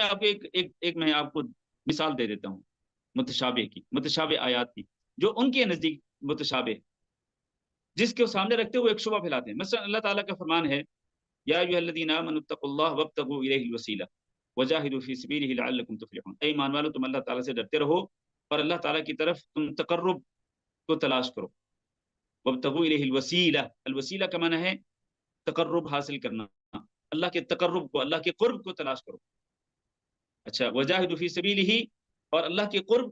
میں آپ کو ایک میں آپ کو مثال دے دیتا ہوں متشابہ کی، متشابہ آیات کی، جو ان کے نزدیک متشابہ، جس کو سامنے رکھتے ہوئے ایک شبہ پھیلاتے ہیں. مثلا اللہ تعالیٰ کا فرمان ہے یا ایھا الذین آمنوا اتقوا اللہ وابتغوا الیہ الوسیلہ وجاہدوا فی سبیلہ لعلکم تفلحون. اے ایمان والو تم اللہ تعالیٰ سے ڈرتے رہو اور اللہ تعالیٰ کی طرف تم تقرب کو تلاش کرو. وابتغوا الیہ الوسیلہ، الوسیلہ کا معنی ہے تقرب حاصل کرنا، اللہ کے تقرب کو، اللہ کے قرب کو تلاش کرو. اچھا، وجاہدوا فی سبیلہ، اور اللہ کے قرب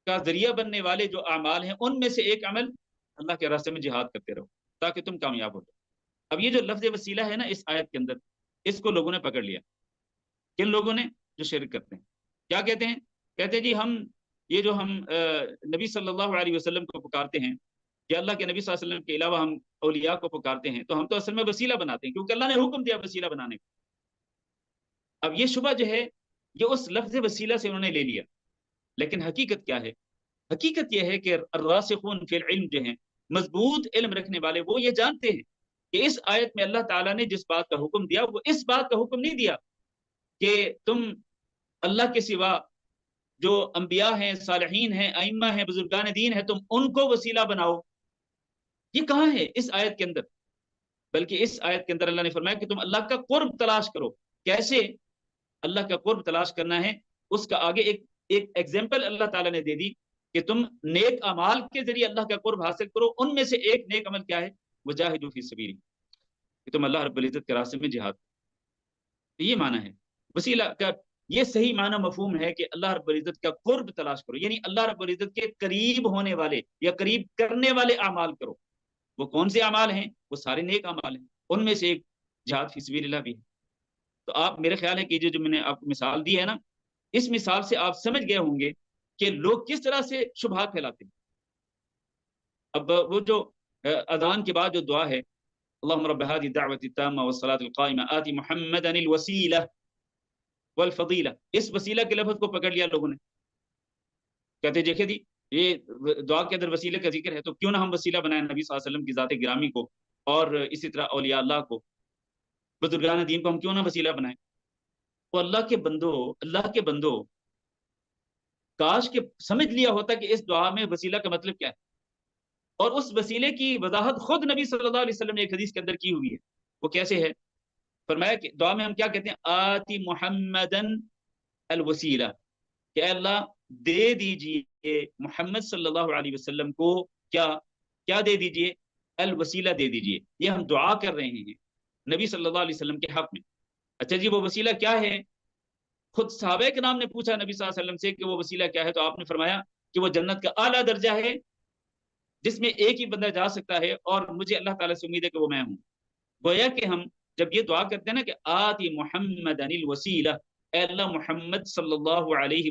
کا ذریعہ بننے والے جو اعمال ہیں ان میں سے ایک عمل اللہ کے راستے میں جہاد کرتے رہو تاکہ تم کامیاب ہو جاؤ. اب یہ جو لفظ وسیلہ ہے نا اس آیت کے اندر، اس کو لوگوں نے پکڑ لیا. کن لوگوں نے؟ جو شرک کرتے ہیں. کیا کہتے ہیں؟ کہتے ہیں جی ہم یہ جو ہم نبی صلی اللہ علیہ وسلم کو پکارتے ہیں یا اللہ کے نبی صلی اللہ علیہ وسلم کے علاوہ ہم اولیاء کو پکارتے ہیں تو ہم تو اصل میں وسیلہ بناتے ہیں کیونکہ اللہ نے حکم دیا وسیلہ بنانے کو. اب یہ شبہ جو ہے یہ اس لفظ وسیلہ سے انہوں نے لے لیا، لیکن حقیقت کیا ہے؟ حقیقت یہ ہے کہ الراسخون فی العلم جو ہیں، مضبوط علم رکھنے والے، وہ یہ جانتے ہیں کہ اس آیت میں اللہ تعالیٰ نے جس بات کا حکم دیا وہ اس بات کا حکم نہیں دیا کہ تم اللہ کے سوا جو انبیاء ہیں، صالحین ہیں، ائمہ ہیں، بزرگان دین ہیں، تم ان کو وسیلہ بناؤ. یہ کہاں ہے اس آیت کے اندر؟ بلکہ اس آیت کے اندر اللہ نے فرمایا کہ تم اللہ کا قرب تلاش کرو. کیسے اللہ کا قرب تلاش کرنا ہے؟ اس کا آگے ایک ایگزامپل اللہ تعالیٰ نے دے دی کہ تم نیک اعمال کے ذریعے اللہ کا قرب حاصل کرو. ان میں سے ایک نیک عمل کیا ہے؟ وجاہدوا فی سبیلہ، کہ تم اللہ رب العزت کے راستے میں جہاد. یہ معنی ہے وسیلہ کا، یہ صحیح معنی مفہوم ہے کہ اللہ رب العزت کا قرب تلاش کرو، یعنی اللہ رب العزت کے قریب ہونے والے یا قریب کرنے والے اعمال کرو. وہ کون سے اعمال ہیں؟ وہ سارے نیک اعمال ہیں. ان میں سے ایک جہاد فی سبیل اللہ بھی ہے. تو آپ میرے خیال ہے کہ جو میں نے آپ کو مثال دی ہے نا، اس مثال سے آپ سمجھ گئے ہوں گے کہ لوگ کس طرح سے شبہات پھیلاتے ہیں. اب وہ جو اذان کے بعد جو دعا ہے اللہم رب هذه الدعوة التامة والصلاة القائمة آت محمدا الوسیلہ والفضیلہ، اس وسیلہ کے لفظ کو پکڑ لیا لوگوں نے. کہتے دیکھیں جی یہ دعا کے اندر وسیلے کا ذکر ہے تو کیوں نہ ہم وسیلہ بنائیں نبی صلی اللہ علیہ وسلم کی ذات گرامی کو، اور اسی طرح اولیاء اللہ کو، بزرگان دین کو ہم کیوں نہ وسیلہ بنائیں. تو اللہ کے بندو کاش کہ سمجھ لیا ہوتا کہ اس دعا میں وسیلہ کا مطلب کیا ہے، اور اس وسیلے کی وضاحت خود نبی صلی اللہ علیہ وسلم نے ایک حدیث کے اندر کی ہوئی ہے. وہ کیسے ہے؟ فرمایا کہ دعا میں ہم کیا کہتے ہیں؟ آتی محمدن الوسیلہ، کہ اے اللہ دے دیجئے محمد صلی اللہ علیہ وسلم کو کیا دے دیجئے؟ الوسیلہ دے دیجئے. یہ ہم دعا کر رہے ہیں نبی صلی اللہ علیہ وسلم کے حق میں. اچھا جی وہ وسیلہ کیا ہے؟ خود صحابہ کرام نے پوچھا نبی صلی اللہ علیہ وسلم سے کہ وہ وسیلہ کیا ہے، تو آپ نے فرمایا کہ وہ جنت کا اعلیٰ درجہ ہے جس میں ایک ہی بندہ جا سکتا ہے، اور مجھے اللہ تعالیٰ سے امید ہے کہ وہ میں ہوں. گویا کہ ہم جب یہ دعا کرتے ہیں نا کہ آتی محمد الوسیلہ، اے اللہ محمد صلی اللہ علیہ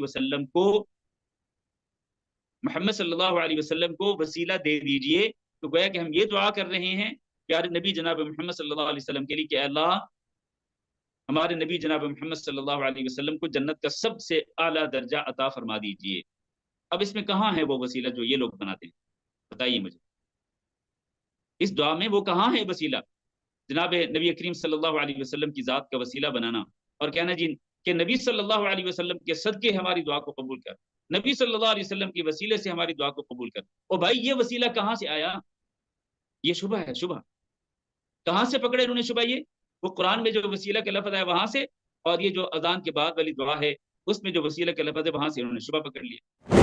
وسلم کو وسیلہ دے دیجئے، تو گویا کہ ہم یہ دعا کر رہے ہیں پیارے نبی جناب محمد صلی اللہ علیہ وسلم کے لیے کہ اے اللہ ہمارے نبی جناب محمد صلی اللہ علیہ وسلم کو جنت کا سب سے اعلیٰ درجہ عطا فرما دیجئے. اب اس میں کہاں ہے وہ وسیلہ جو یہ لوگ بناتے ہیں؟ بتائیے مجھے، اس دعا میں وہ کہاں ہے وسیلہ؟ جناب نبی کریم صلی اللہ علیہ وسلم کی ذات کا وسیلہ بنانا اور کہنا جی کہ نبی صلی اللہ علیہ وسلم کے صدقے ہماری دعا کو قبول کر، نبی صلی اللہ علیہ وسلم کی وسیلے سے ہماری دعا کو قبول کر. او بھائی یہ وسیلہ کہاں سے آیا؟ یہ شبہ ہے. شبہ کہاں سے پکڑے انہوں نے شبہ؟ یہ وہ قرآن میں جو وسیلہ کا لفظ ہے وہاں سے، اور یہ جو اذان کے بعد والی دعا ہے اس میں جو وسیلہ کا لفظ ہے وہاں سے انہوں نے شبہ پکڑ لیا.